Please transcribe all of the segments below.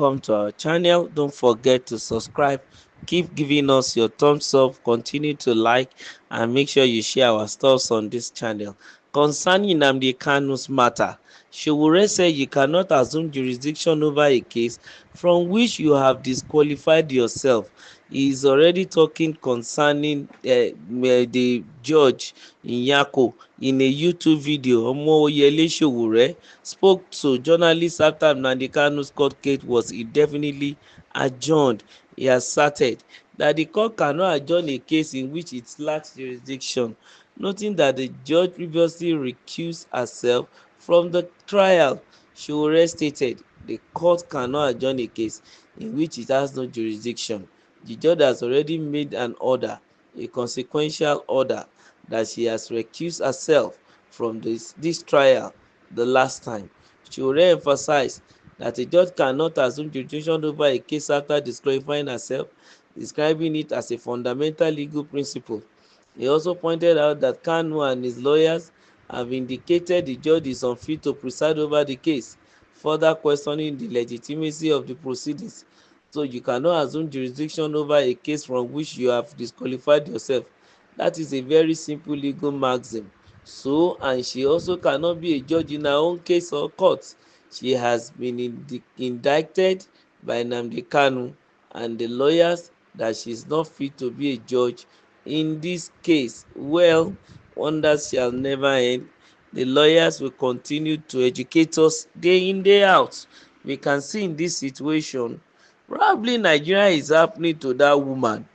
welcome to our channel. Don't forget to subscribe. Keep giving us your thumbs up. Continue to like and make sure you share our stuffs on this channel. Concerning Nnamdi Kanu's matter, Sowore said you cannot assume jurisdiction over a case from which you have disqualified yourself. He is already talking concerning the judge in Yako in a YouTube video. Omoyele Sowore spoke to journalists after Nnamdi Kanu's court case was indefinitely adjourned. He asserted that the court cannot adjourn a case in which it lacks jurisdiction, noting that the judge previously recused herself from the trial. Sowore stated the court cannot adjourn a case in which it has no jurisdiction. The judge has already made an order, a consequential order, that she has recused herself from this trial the last time. Sowore emphasized that a judge cannot assume jurisdiction over a case after disqualifying herself, describing it as a fundamental legal principle. He also pointed out that Kanu and his lawyers have indicated the judge is unfit to preside over the case, further questioning the legitimacy of the proceedings. So you cannot assume jurisdiction over a case from which you have disqualified yourself. That is a very simple legal maxim. So, and she also cannot be a judge in her own case or court. She has been indicted by Nnamdi Kanu and the lawyers that she is not fit to be a judge in this case. Well, wonders shall never end. The lawyers will continue to educate us day in, day out. We can see in this situation, probably Nigeria is happening to that woman.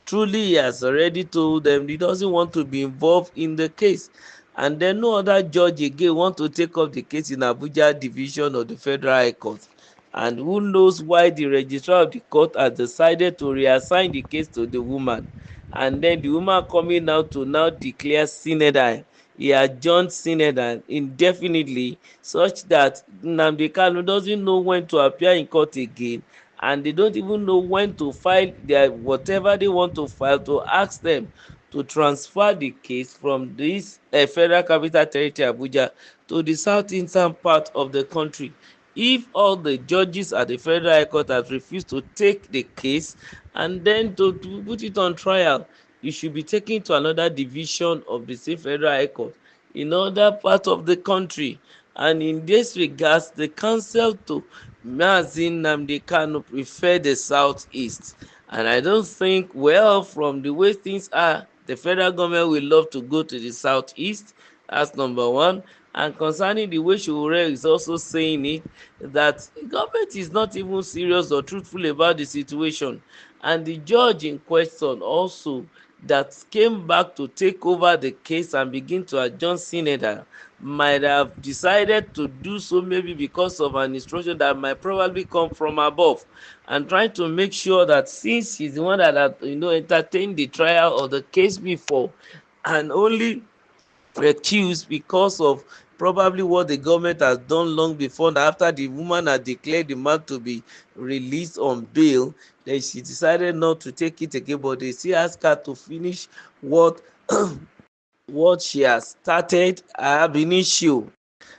Truly, he has already told them he doesn't want to be involved in the case. And then no other judge again want to take up the case in Abuja division of the Federal High Court. And who knows why the registrar of the court has decided to reassign the case to the woman. And then the woman coming out to now declare Sineda. He adjourned Sineda indefinitely, such that Nnamdi Kanu doesn't know when to appear in court again, and they don't even know when to file their whatever they want to file, to ask them to transfer the case from this Federal Capital Territory Abuja to the southeastern part of the country. If all the judges at the Federal High Court have refused to take the case and then to put it on trial, you should be taken to another division of the same Federal High Court in other part of the country. And in this regards, the counsel to Mazi Nnamdi Kanu prefer the southeast. And I don't think, well, from the way things are, the federal government will love to go to the southeast. That's number one. And concerning the way Sowore is also saying it, that the government is not even serious or truthful about the situation. And the judge in question also that came back to take over the case and begin to adjourn Senator might have decided to do so maybe because of an instruction that might probably come from above, and trying to make sure that since she's the one that had entertained the trial of the case before and only recused because of probably what the government has done long before, that after the woman had declared the man to be released on bail, then she decided not to take it again, but they still ask her to finish what what she has started ab initio.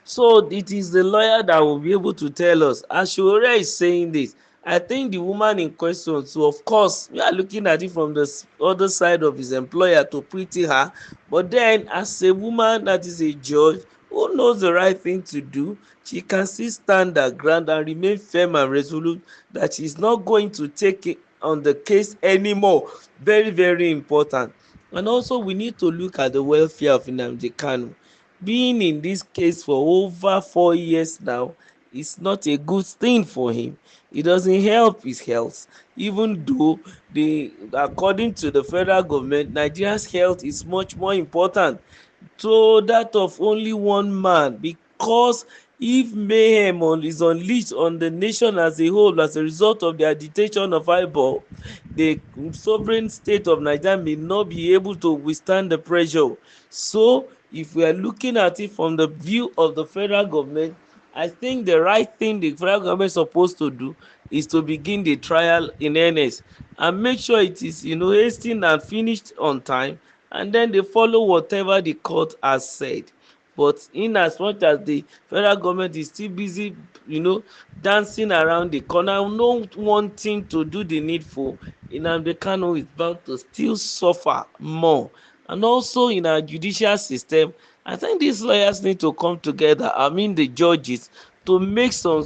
So it is the lawyer that will be able to tell us. As Sowore is saying this, I think the woman in question, so of course we are looking at it from the other side of his employer to pity her, but then as a woman that is a judge who knows the right thing to do, she can still stand her ground and remain firm and resolute that she is not going to take it on the case anymore. Very, very important. And also we need to look at the welfare of Nnamdi Kanu. Being in this case for over 4 years now is not a good thing for him. It doesn't help his health, even though according to the federal government, Nigeria's health is much more important to that of only one man, because if mayhem is unleashed on the nation as a whole as a result of the agitation of IPOB, the sovereign state of Nigeria may not be able to withstand the pressure. So if we are looking at it from the view of the federal government, I think the right thing the federal government is supposed to do is to begin the trial in earnest and make sure it is hastened and finished on time, and then they follow whatever the court has said. but in as much as the federal government is still busy, dancing around the corner, not wanting to do the needful, Nnamdi Kanu is bound to still suffer more. And also in our judicial system, I think these lawyers need to come together, I mean the judges, to make some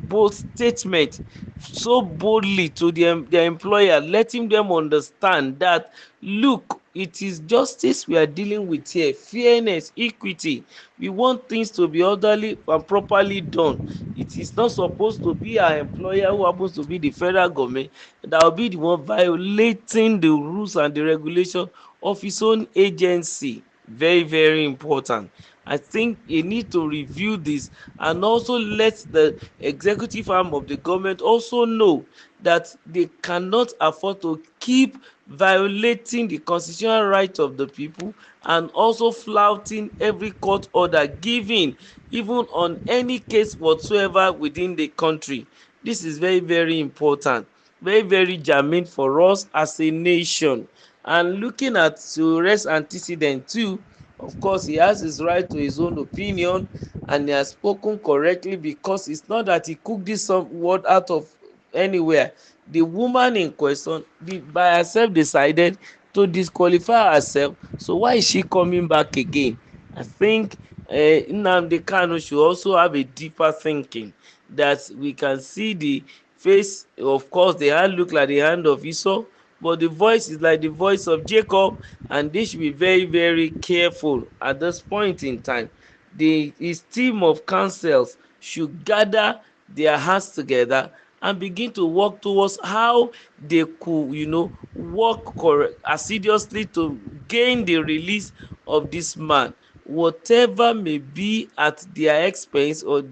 bold statement so boldly to their employer, letting them understand that, look, it is justice we are dealing with here, fairness, equity. We want things to be orderly and properly done. It is not supposed to be our employer, who happens to be the federal government, that will be the one violating the rules and the regulation of his own agency. Very, very important. I think you need to review this, and also let the executive arm of the government also know that they cannot afford to keep violating the constitutional right of the people, and also flouting every court order given, even on any case whatsoever within the country. This is very, very important, very, very germane for us as a nation. And looking at Sowore's antecedent too, of course he has his right to his own opinion, and he has spoken correctly, because it's not that he cooked this some word out of anywhere. The woman in question by herself decided to disqualify herself, so why is she coming back again? I think Nnamdi Kanu should also have a deeper thinking, that we can see the face, of course the hand look like the hand of Esau, but the voice is like the voice of Jacob, and they should be very, very careful at this point in time. His team of counsels should gather their hearts together and begin to work towards how they could work assiduously to gain the release of this man, whatever may be at their expense, or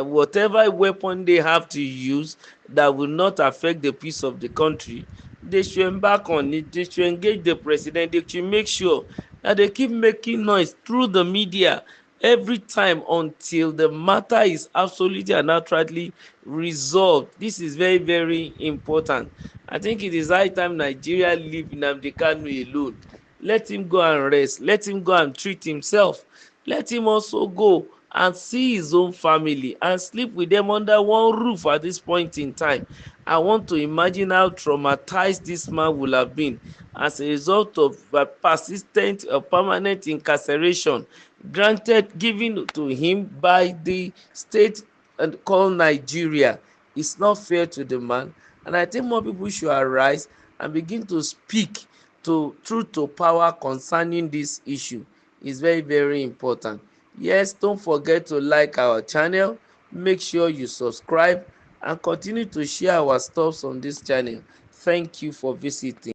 whatever weapon they have to use that will not affect the peace of the country. They should embark on it. They should engage the president. They should make sure that they keep making noise through the media every time until the matter is absolutely and outrightly resolved. This is very, very important. I think it is high time Nigeria leave Nnamdi Kanu alone. Let him go and rest. Let him go and treat himself. Let him also go and see his own family and sleep with them under one roof at this point in time. I want to imagine how traumatized this man will have been as a result of persistent or permanent incarceration given to him by the state called Nigeria. It's not fair to the man, and I think more people should arise and begin to speak to truth to power concerning this issue. It's very, very important. Yes, don't forget to like our channel, make sure you subscribe, and continue to share our stuffs on this channel. Thank you for visiting.